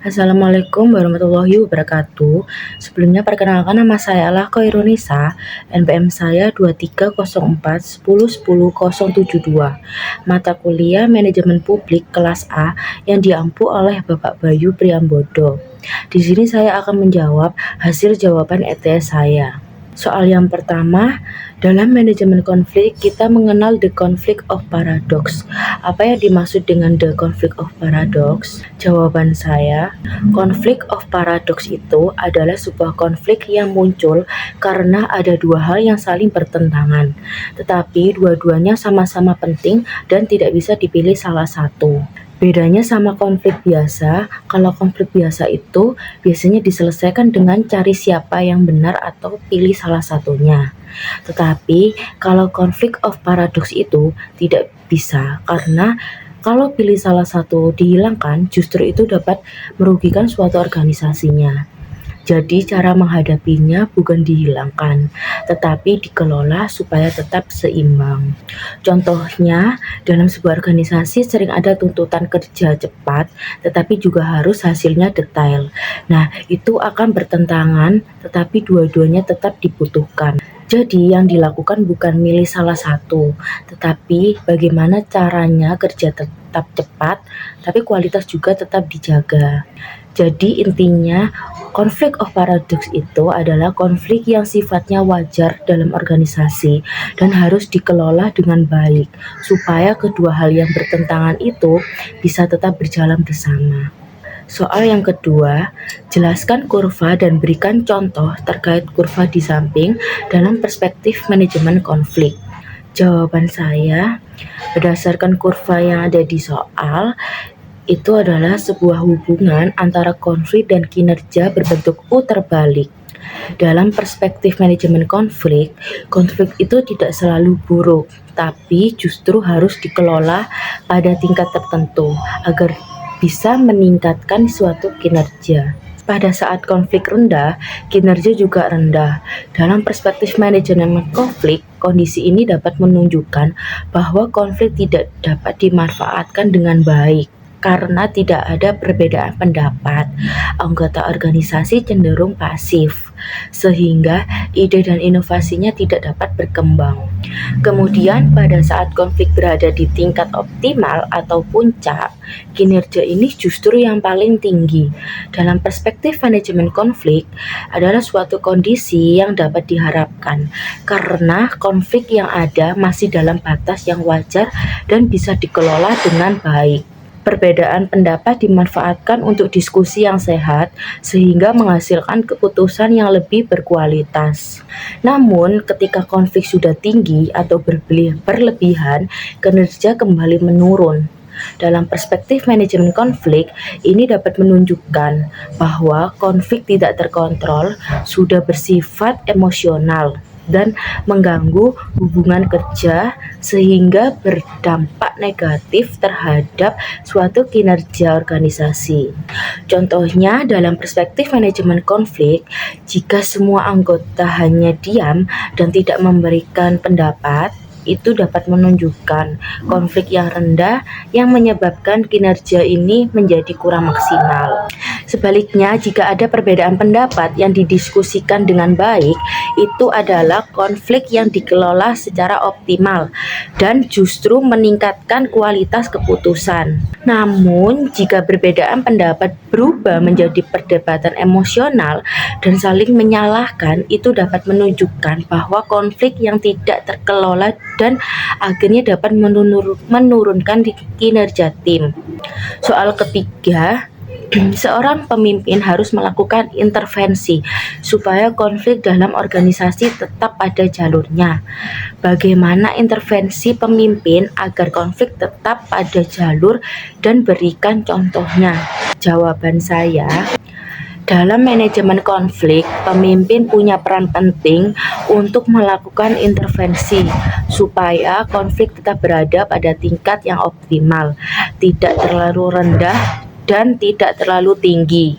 Assalamualaikum warahmatullahi wabarakatuh. Sebelumnya perkenalkan, nama saya adalah Koirunisa, NPM saya 2304 10 10 072. Mata kuliah Manajemen Publik kelas A yang diampu oleh Bapak Bayu Priambodo. Di sini saya akan menjawab hasil jawaban ETS saya. Soal yang pertama, dalam manajemen konflik kita mengenal the conflict of paradox. Apa yang dimaksud dengan the conflict of paradox? Jawaban saya, konflik of paradox itu adalah sebuah konflik yang muncul karena ada dua hal yang saling bertentangan, tetapi dua-duanya sama-sama penting dan tidak bisa dipilih salah satu. Bedanya sama konflik biasa, kalau konflik biasa itu biasanya diselesaikan dengan cari siapa yang benar atau pilih salah satunya. Tetapi kalau konflik of paradox itu tidak bisa, karena kalau pilih salah satu dihilangkan, justru itu dapat merugikan suatu organisasinya. Jadi cara menghadapinya bukan dihilangkan, tetapi dikelola supaya tetap seimbang. Contohnya, dalam sebuah organisasi sering ada tuntutan kerja cepat, tetapi juga harus hasilnya detail. Nah, itu akan bertentangan, tetapi dua-duanya tetap dibutuhkan. Jadi yang dilakukan bukan milih salah satu, tetapi bagaimana caranya kerja tetap cepat, tapi kualitas juga tetap dijaga. Jadi intinya, konflik of paradox itu adalah konflik yang sifatnya wajar dalam organisasi dan harus dikelola dengan baik, supaya kedua hal yang bertentangan itu bisa tetap berjalan bersama. Soal yang kedua, jelaskan kurva dan berikan contoh terkait kurva di samping dalam perspektif manajemen konflik. Jawaban saya, berdasarkan kurva yang ada di soal, itu adalah sebuah hubungan antara konflik dan kinerja berbentuk U terbalik. Dalam perspektif manajemen konflik, konflik itu tidak selalu buruk, tapi justru harus dikelola pada tingkat tertentu agar bisa meningkatkan suatu kinerja. Pada saat konflik rendah, kinerja juga rendah. Dalam perspektif manajemen konflik, kondisi ini dapat menunjukkan bahwa konflik tidak dapat dimanfaatkan dengan baik. Karena tidak ada perbedaan pendapat, anggota organisasi cenderung pasif, sehingga ide dan inovasinya tidak dapat berkembang. Kemudian pada saat konflik berada di tingkat optimal atau puncak, kinerja ini justru yang paling tinggi. Dalam perspektif manajemen konflik adalah suatu kondisi yang dapat diharapkan, karena konflik yang ada masih dalam batas yang wajar dan bisa dikelola dengan baik. Perbedaan pendapat dimanfaatkan untuk diskusi yang sehat sehingga menghasilkan keputusan yang lebih berkualitas. Namun, ketika konflik sudah tinggi atau berlebihan, kinerja kembali menurun. Dalam perspektif manajemen konflik, ini dapat menunjukkan bahwa konflik tidak terkontrol sudah bersifat emosional dan mengganggu hubungan kerja sehingga berdampak negatif terhadap suatu kinerja organisasi. Contohnya dalam perspektif manajemen konflik, jika semua anggota hanya diam dan tidak memberikan pendapat, itu dapat menunjukkan konflik yang rendah yang menyebabkan kinerja ini menjadi kurang maksimal. Sebaliknya, jika ada perbedaan pendapat yang didiskusikan dengan baik, itu adalah konflik yang dikelola secara optimal dan justru meningkatkan kualitas keputusan. Namun, jika perbedaan pendapat berubah menjadi perdebatan emosional dan saling menyalahkan, itu dapat menunjukkan bahwa konflik yang tidak terkelola dan akhirnya dapat menurunkan kinerja tim. Soal ketiga, seorang pemimpin harus melakukan intervensi supaya konflik dalam organisasi tetap pada jalurnya. Bagaimana intervensi pemimpin agar konflik tetap pada jalur dan berikan contohnya? Jawaban saya, dalam manajemen konflik, pemimpin punya peran penting untuk melakukan intervensi supaya konflik tetap berada pada tingkat yang optimal, tidak terlalu rendah dan tidak terlalu tinggi.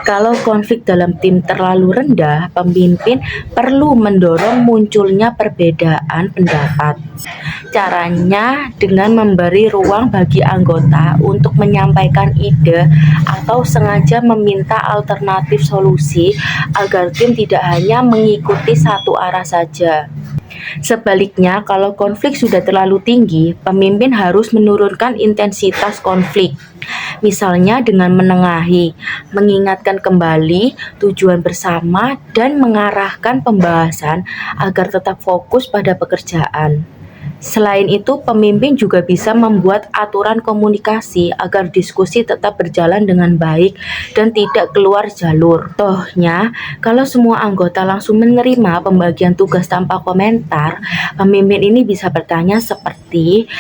Kalau konflik dalam tim terlalu rendah, pemimpin perlu mendorong munculnya perbedaan pendapat. Caranya dengan memberi ruang bagi anggota untuk menyampaikan ide atau sengaja meminta alternatif solusi agar tim tidak hanya mengikuti satu arah saja. Sebaliknya, kalau konflik sudah terlalu tinggi, pemimpin harus menurunkan intensitas konflik. Misalnya dengan menengahi, mengingatkan kembali tujuan bersama, dan mengarahkan pembahasan agar tetap fokus pada pekerjaan. Selain itu, pemimpin juga bisa membuat aturan komunikasi agar diskusi tetap berjalan dengan baik dan tidak keluar jalur. Tohnya, kalau semua anggota langsung menerima pembagian tugas tanpa komentar, pemimpin ini bisa bertanya seperti,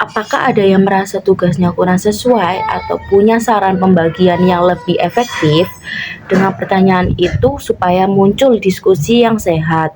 apakah ada yang merasa tugasnya kurang sesuai atau punya saran pembagian yang lebih efektif? Dengan pertanyaan itu supaya muncul diskusi yang sehat.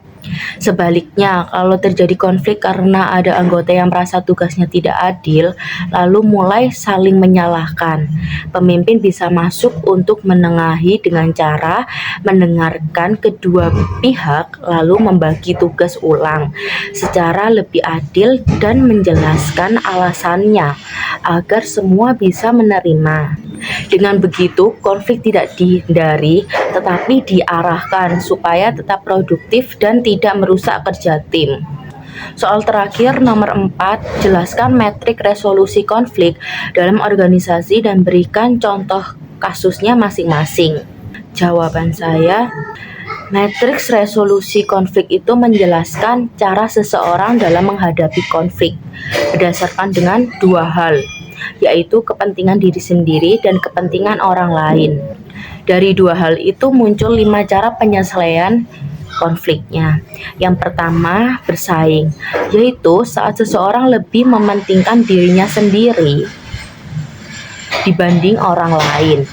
Sebaliknya, kalau terjadi konflik karena ada anggota yang merasa tugasnya tidak adil, lalu mulai saling menyalahkan, pemimpin bisa masuk untuk menengahi dengan cara mendengarkan kedua pihak, lalu membagi tugas ulang secara lebih adil dan menjelaskan alasannya agar semua bisa menerima. Dengan begitu, konflik tidak dihindari, tetapi diarahkan supaya tetap produktif dan tidak merusak kerja tim. Soal terakhir, nomor 4, jelaskan metrik resolusi konflik dalam organisasi dan berikan contoh kasusnya masing-masing. Jawaban saya, matriks resolusi konflik itu menjelaskan cara seseorang dalam menghadapi konflik berdasarkan dengan dua hal, yaitu kepentingan diri sendiri dan kepentingan orang lain. Dari dua hal itu muncul 5 cara penyelesaian konfliknya. Yang pertama, bersaing, yaitu saat seseorang lebih mementingkan dirinya sendiri dibanding orang lain.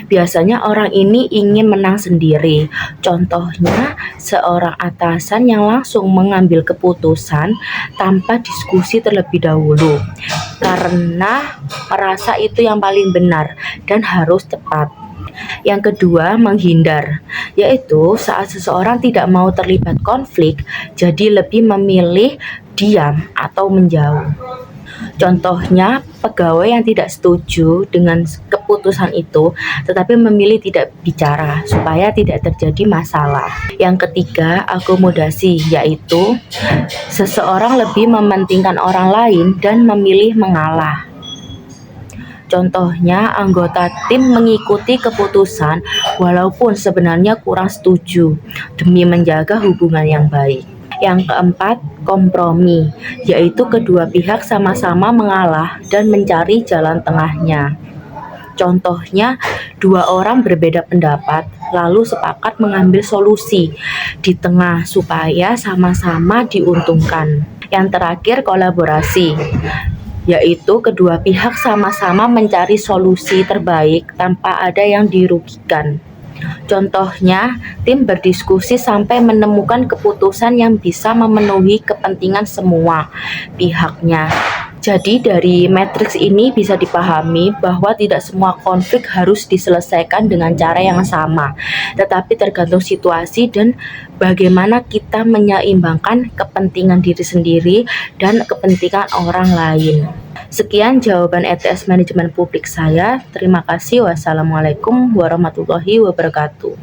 Biasanya orang ini ingin menang sendiri. Contohnya, seorang atasan yang langsung mengambil keputusan tanpa diskusi terlebih dahulu, karena merasa itu yang paling benar dan harus tepat. Yang kedua, menghindar, yaitu saat seseorang tidak mau terlibat konflik, jadi lebih memilih diam atau menjauh. Contohnya, pegawai yang tidak setuju dengan keputusan itu, tetapi memilih tidak bicara supaya tidak terjadi masalah. Yang ketiga, akomodasi, yaitu seseorang lebih mementingkan orang lain dan memilih mengalah. Contohnya, anggota tim mengikuti keputusan walaupun sebenarnya kurang setuju demi menjaga hubungan yang baik. Yang keempat, kompromi, yaitu kedua pihak sama-sama mengalah dan mencari jalan tengahnya. Contohnya, dua orang berbeda pendapat, lalu sepakat mengambil solusi di tengah supaya sama-sama diuntungkan. Yang terakhir, kolaborasi, yaitu kedua pihak sama-sama mencari solusi terbaik tanpa ada yang dirugikan. Contohnya, tim berdiskusi sampai menemukan keputusan yang bisa memenuhi kepentingan semua pihaknya. Jadi dari matriks ini bisa dipahami bahwa tidak semua konflik harus diselesaikan dengan cara yang sama, tetapi tergantung situasi dan bagaimana kita menyeimbangkan kepentingan diri sendiri dan kepentingan orang lain. Sekian jawaban ETS Manajemen Publik saya. Terima kasih. Wassalamualaikum warahmatullahi wabarakatuh.